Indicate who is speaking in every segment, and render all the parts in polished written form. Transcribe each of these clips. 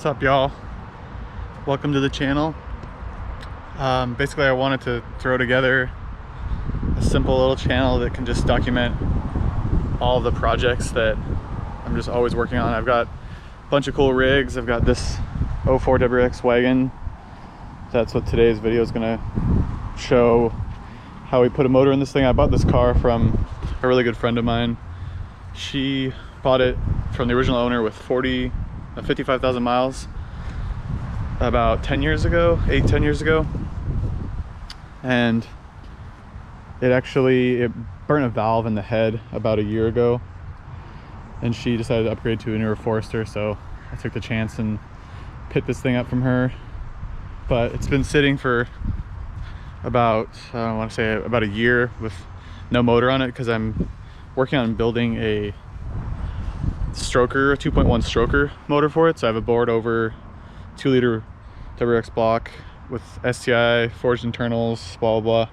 Speaker 1: What's up, y'all? Welcome to the channel. Basically I wanted to throw together a simple little channel that can just document all the projects that I'm just always working on. I've got a bunch of cool rigs. I've got this 04 WRX Wagon. That's what today's video is gonna show, how we put a motor in this thing. I bought this car from a really good friend of mine. She bought it from the original owner with 55,000 miles about 10 years ago, 10 years ago. And it burnt a valve in the head about a year ago. And she decided to upgrade to a newer Forester, so I took the chance and picked this thing up from her. But it's been sitting for about, I want to say about a year with no motor on it, because I'm working on building a 2.1 stroker motor for it. So I have a board over 2-liter WRX block with STI, forged internals, blah, blah, blah.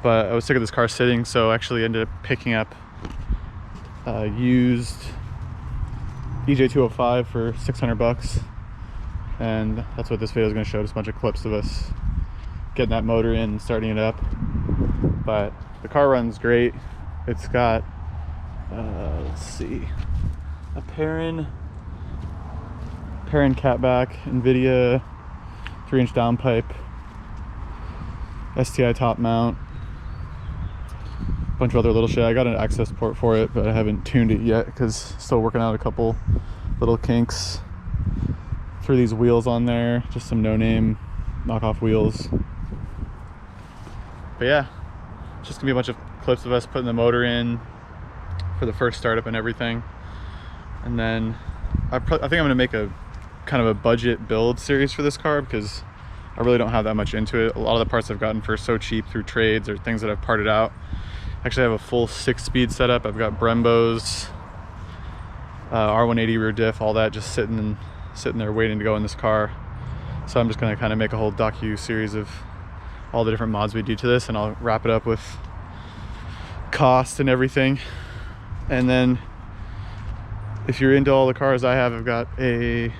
Speaker 1: But I was sick of this car sitting, so I actually ended up picking up used EJ205 for 600 bucks. And that's what this video is going to show, just a bunch of clips of us getting that motor in and starting it up. But the car runs great. It's got, let's see, a Perrin cutback, Invidia 3-inch downpipe, STI top mount, a bunch of other little shit. I got an access port for it, but I haven't tuned it yet because still working out a couple little kinks through these wheels on there, just some no-name knockoff wheels. But yeah, it's just gonna be a bunch of clips of us putting the motor in for the first startup and everything. And then I think I'm gonna make a kind of a budget build series for this car, because I really don't have that much into it. A lot of the parts I've gotten for so cheap through trades or things that I've parted out. Actually, I have a full 6-speed setup. I've got Brembos, R180 rear diff, all that just sitting there waiting to go in this car. So I'm just gonna kind of make a whole docu-series of all the different mods we do to this, and I'll wrap it up with cost and everything. And then if you're into all the cars I have, I've got a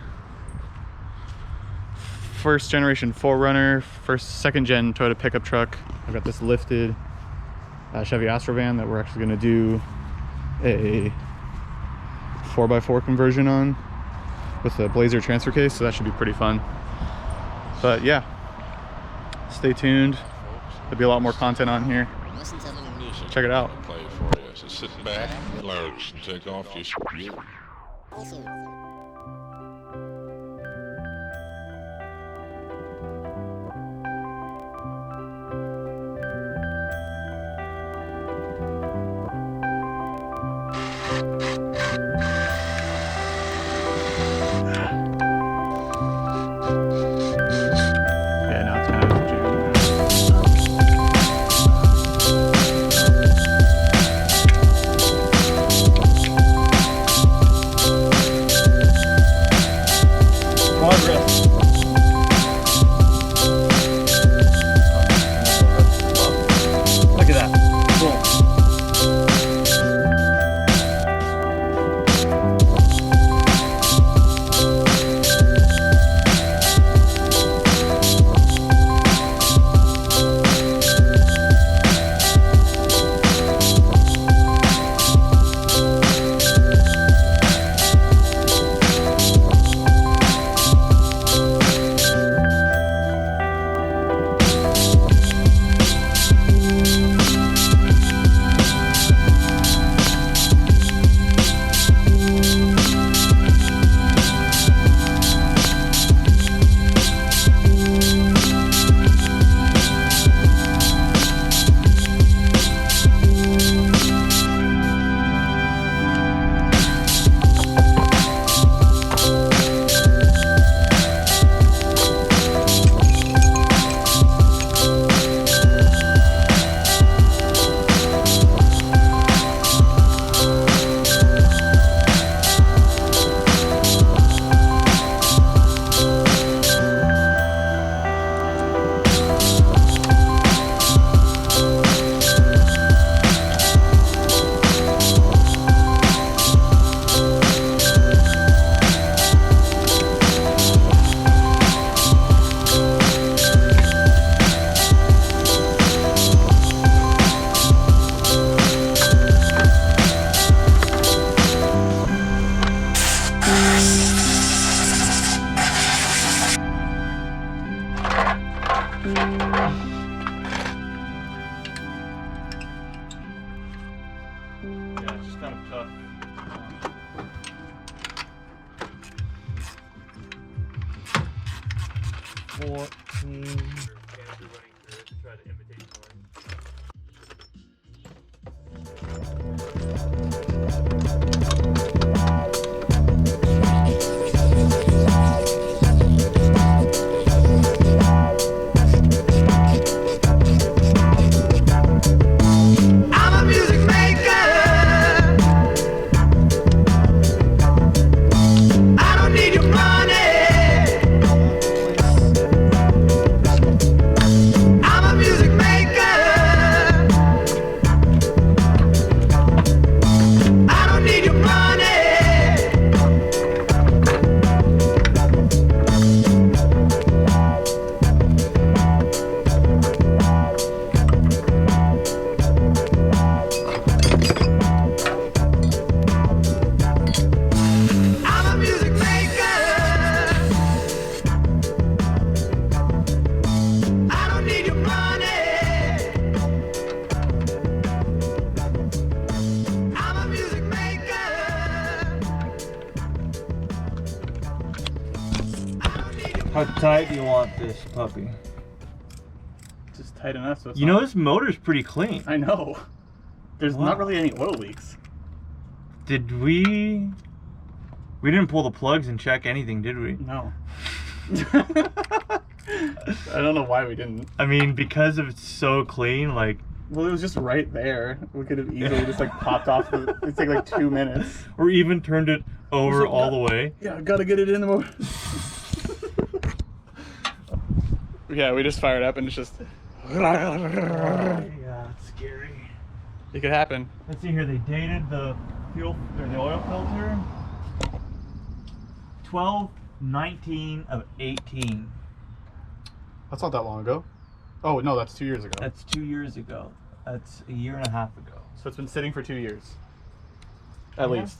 Speaker 1: first generation 4Runner, second gen Toyota pickup truck. I've got this lifted Chevy Astrovan that we're actually going to do a 4x4 conversion on with a Blazer transfer case, so that should be pretty fun. But yeah, stay tuned. There'll be a lot more content on here. Check it out.
Speaker 2: Play it for you. So sit back, relax, take off your shoes.
Speaker 1: Yeah, now it's kind of June. kind of tough.
Speaker 3: How tight do you want this puppy?
Speaker 1: Just tight enough so it's
Speaker 3: You know, this motor's pretty clean.
Speaker 1: I know. There's
Speaker 3: Wow.
Speaker 1: not really any oil leaks.
Speaker 3: Did we didn't pull the plugs and check anything, did we?
Speaker 1: No. I don't know why we didn't.
Speaker 3: I mean, because it's so clean, like...
Speaker 1: Well, it was just right there. We could have easily just like popped off. It'd take like 2 minutes.
Speaker 3: Or even turned it over
Speaker 1: like,
Speaker 3: all the way.
Speaker 1: Yeah, I gotta get it in the motor. Yeah, we just fired up and it's just...
Speaker 3: Yeah, it's scary.
Speaker 1: It could happen.
Speaker 3: Let's see here, they dated the fuel or the oil filter 12/19 of 18.
Speaker 1: That's not that long ago. Oh, no, that's 2 years ago.
Speaker 3: That's 2 years ago. That's a year and a half ago.
Speaker 1: So it's been sitting for 2 years. At
Speaker 3: Yeah.
Speaker 1: least.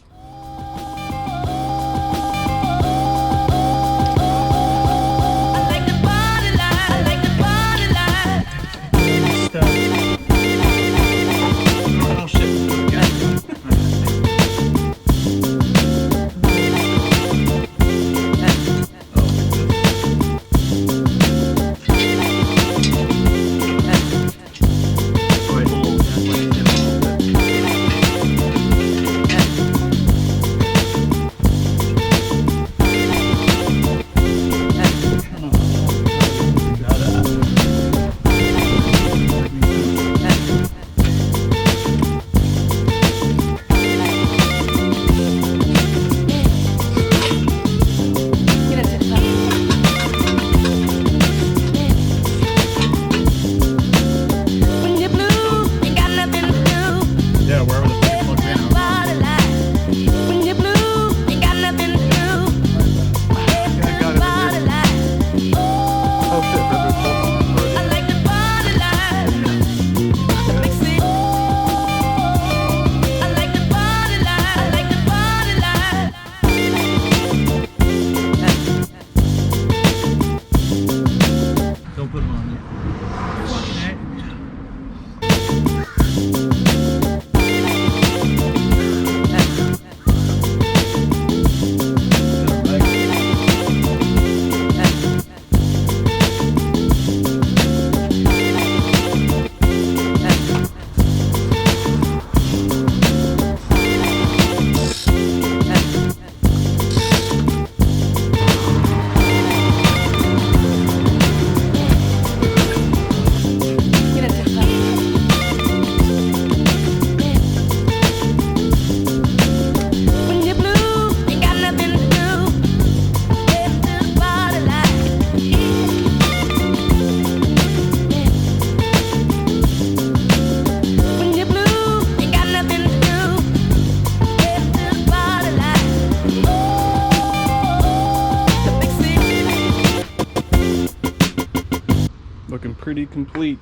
Speaker 1: Looking pretty complete.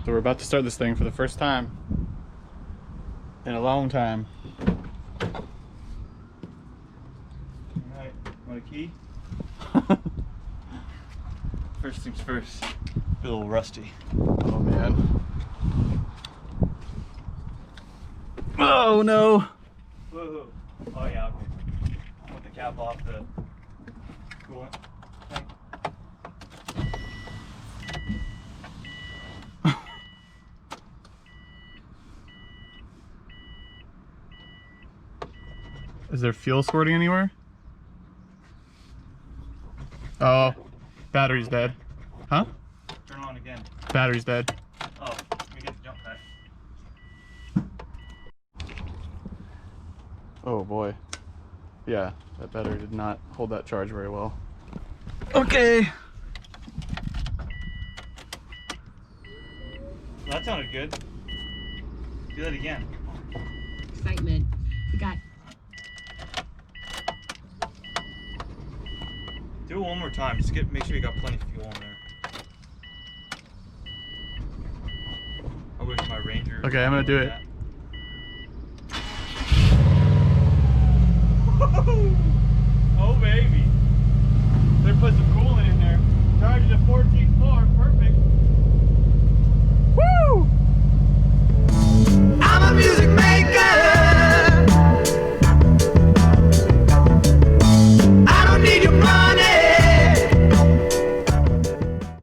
Speaker 1: So we're about to start this thing for the first time in a long time.
Speaker 3: Alright, want a key? First things first. Feel a little rusty.
Speaker 1: Oh man. Oh no!
Speaker 3: Whoa. Oh yeah, okay. Put the cap off the coolant tank.
Speaker 1: Is there fuel squirting anywhere? Oh, battery's dead. Huh?
Speaker 3: Turn on again.
Speaker 1: Battery's dead.
Speaker 3: Oh, let me get the jump pack.
Speaker 1: Oh boy. Yeah, that battery did not hold that charge very well. Okay.
Speaker 3: That sounded good. Do that again.
Speaker 4: Excitement. We got
Speaker 3: Do it one more time. Just make sure you got plenty of fuel in there. I wish my Ranger.
Speaker 1: Okay, I'm gonna do it.
Speaker 3: That.